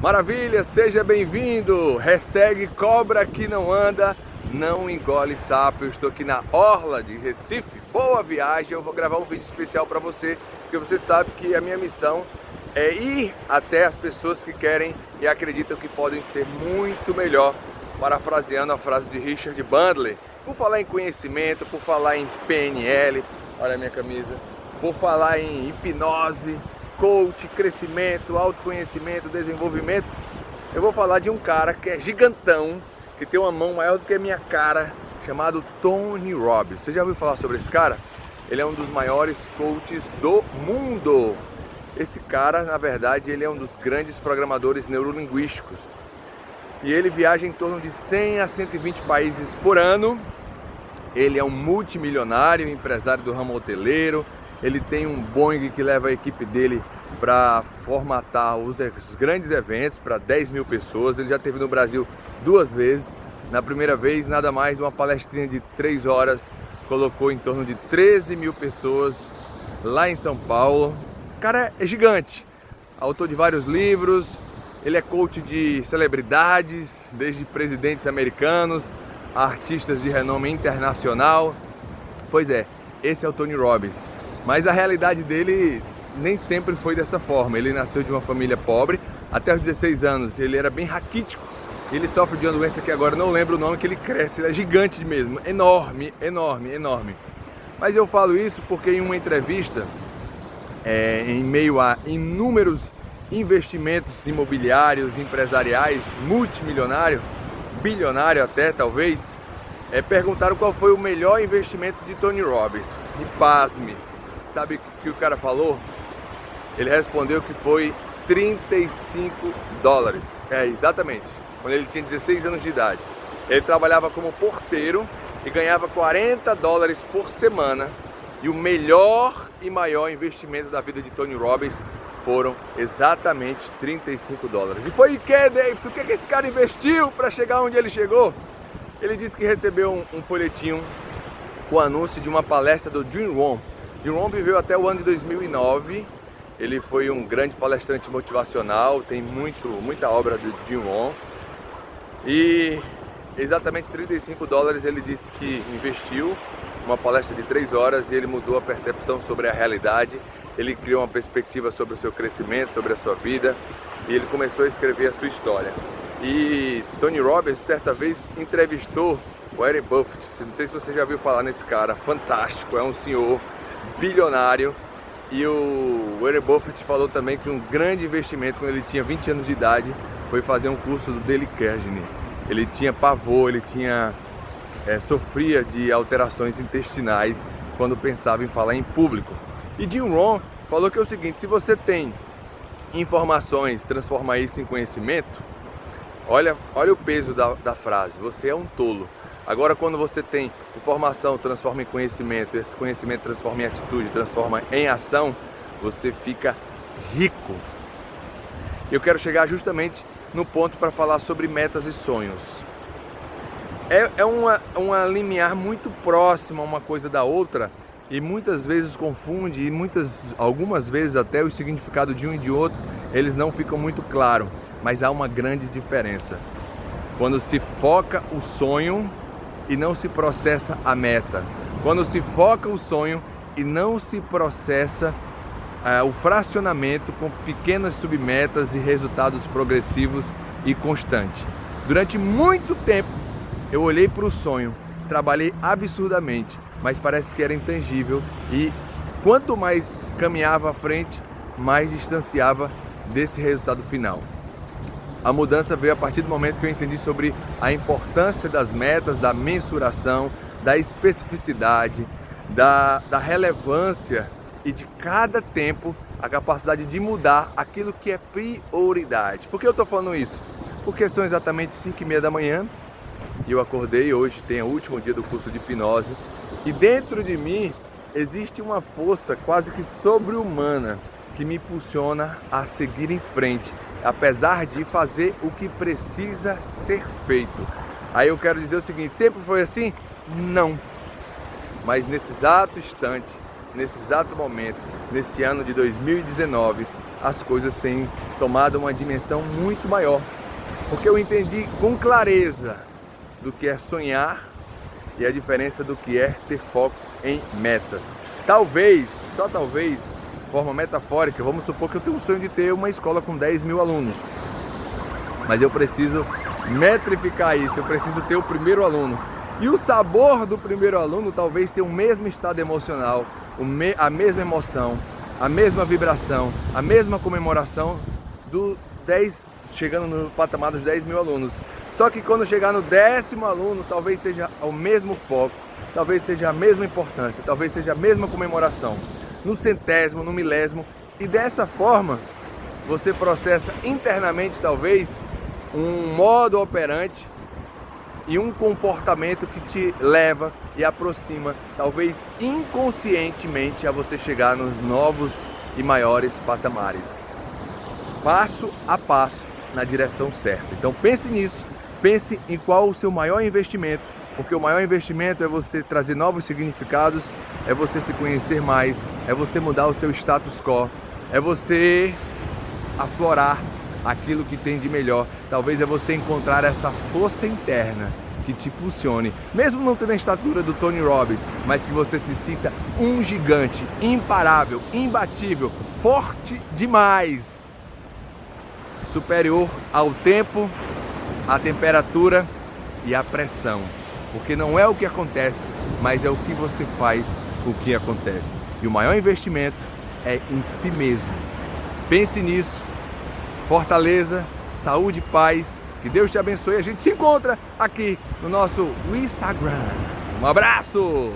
Maravilha, seja bem-vindo! Hashtag cobra que não anda, não engole sapo. Eu estou aqui na orla de Recife, boa viagem. Eu vou gravar um vídeo especial para você, porque você sabe que a minha missão é ir até as pessoas que querem e acreditam que podem ser muito melhor, parafraseando a frase de Richard Bandler. Por falar em conhecimento, por falar em PNL, olha a minha camisa, por falar em hipnose, coach, crescimento, autoconhecimento, desenvolvimento, eu vou falar de um cara que é gigantão, que tem uma mão maior do que a minha cara, chamado Tony Robbins. Você já ouviu falar sobre esse cara? Ele é um dos maiores coaches do mundo. Esse cara, na verdade, ele é um dos grandes programadores neurolinguísticos. E ele viaja em torno de 100 a 120 países por ano. Ele é um multimilionário, empresário do ramo hoteleiro. Ele tem um Boeing que leva a equipe dele para formatar os grandes eventos para 10 mil pessoas. Ele já esteve no Brasil 2 vezes. Na primeira vez, nada mais, uma palestrinha de 3 horas, colocou em torno de 13 mil pessoas lá em São Paulo. O cara é gigante, autor de vários livros. Ele é coach de celebridades, desde presidentes americanos a artistas de renome internacional. Pois é, esse é o Tony Robbins. Mas a realidade dele nem sempre foi dessa forma. Ele nasceu de uma família pobre. Até os 16 anos ele era bem raquítico. Ele sofre de uma doença que agora não lembro o nome, que ele cresce. Ele é gigante mesmo, enorme, enorme, enorme. Mas eu falo isso porque em uma entrevista, em meio a inúmeros investimentos imobiliários, empresariais, multimilionário, bilionário até talvez, perguntaram qual foi o melhor investimento de Tony Robbins. E pasme, sabe o que o cara falou? Ele respondeu que foi 35 dólares. Exatamente. Quando ele tinha 16 anos de idade. Ele trabalhava como porteiro e ganhava 40 dólares por semana. E o melhor e maior investimento da vida de Tony Robbins foram exatamente 35 dólares. E foi o que, Davidson? O que esse cara investiu para chegar onde ele chegou? Ele disse que recebeu um folhetinho com o anúncio de uma palestra do Jim Rohn. Jim Rohn viveu até o ano de 2009. Ele foi um grande palestrante motivacional, tem muita obra do Jim Rohn. E exatamente 35 dólares ele disse que investiu, uma palestra de 3 horas, e ele mudou a percepção sobre a realidade. Ele criou uma perspectiva sobre o seu crescimento, sobre a sua vida, e ele começou a escrever a sua história. E Tony Robbins, certa vez, entrevistou o Warren Buffett. Não sei se você já ouviu falar nesse cara, fantástico, é um senhor bilionário. E o Warren Buffett falou também que um grande investimento, quando ele tinha 20 anos de idade, foi fazer um curso do Dale Carnegie. Ele tinha pavor, ele sofria de alterações intestinais quando pensava em falar em público. E Jim Rohn falou que é o seguinte: se você tem informações, transforma isso em conhecimento. Olha o peso da frase, você é um tolo. Agora, quando você tem informação, transforma em conhecimento, esse conhecimento transforma em atitude, transforma em ação, você fica rico. Eu quero chegar justamente no ponto para falar sobre metas e sonhos. É uma limiar muito próxima uma coisa da outra, e muitas vezes confunde, e algumas vezes até o significado de um e de outro, eles não ficam muito claros, mas há uma grande diferença. Quando se foca o sonho e não se processa a meta. Quando se foca o sonho e não se processa o fracionamento com pequenas submetas e resultados progressivos e constantes. Durante muito tempo eu olhei para o sonho, trabalhei absurdamente, mas parece que era intangível, e quanto mais caminhava à frente, mais distanciava desse resultado final. A mudança veio a partir do momento que eu entendi sobre a importância das metas, da mensuração, da especificidade, da relevância, e de cada tempo a capacidade de mudar aquilo que é prioridade. Por que eu estou falando isso? Porque são exatamente 5h30 da manhã e eu acordei hoje, tem o último dia do curso de hipnose, e dentro de mim existe uma força quase que sobre-humana que me impulsiona a seguir em frente, apesar de fazer o que precisa ser feito. Aí eu quero dizer o seguinte: sempre foi assim? Não. Mas nesse exato instante, nesse exato momento, nesse ano de 2019, as coisas têm tomado uma dimensão muito maior. Porque eu entendi com clareza do que é sonhar e a diferença do que é ter foco em metas. Talvez, só talvez, de forma metafórica, vamos supor que eu tenho um sonho de ter uma escola com 10 mil alunos. Mas eu preciso metrificar isso, eu preciso ter o primeiro aluno. E o sabor do primeiro aluno talvez tenha o mesmo estado emocional, a mesma emoção, a mesma vibração, a mesma comemoração do 10, chegando no patamar dos 10 mil alunos. Só que quando chegar no 10º aluno, talvez seja o mesmo foco, talvez seja a mesma importância, talvez seja a mesma comemoração. No 100º, no 1000º, e dessa forma você processa internamente talvez um modo operante e um comportamento que te leva e aproxima, talvez inconscientemente, a você chegar nos novos e maiores patamares. Passo a passo na direção certa. Então pense nisso, pense em qual o seu maior investimento, porque o maior investimento é você trazer novos significados, é você se conhecer mais, é você mudar o seu status quo, é você aflorar aquilo que tem de melhor. Talvez é você encontrar essa força interna que te impulsione, mesmo não tendo a estatura do Tony Robbins, mas que você se sinta um gigante, imparável, imbatível, forte demais, superior ao tempo, à temperatura e à pressão, porque não é o que acontece, mas é o que você faz com o que acontece. E o maior investimento é em si mesmo. Pense nisso. Fortaleza, saúde e paz, que Deus te abençoe. A gente se encontra aqui no nosso Instagram. Um abraço!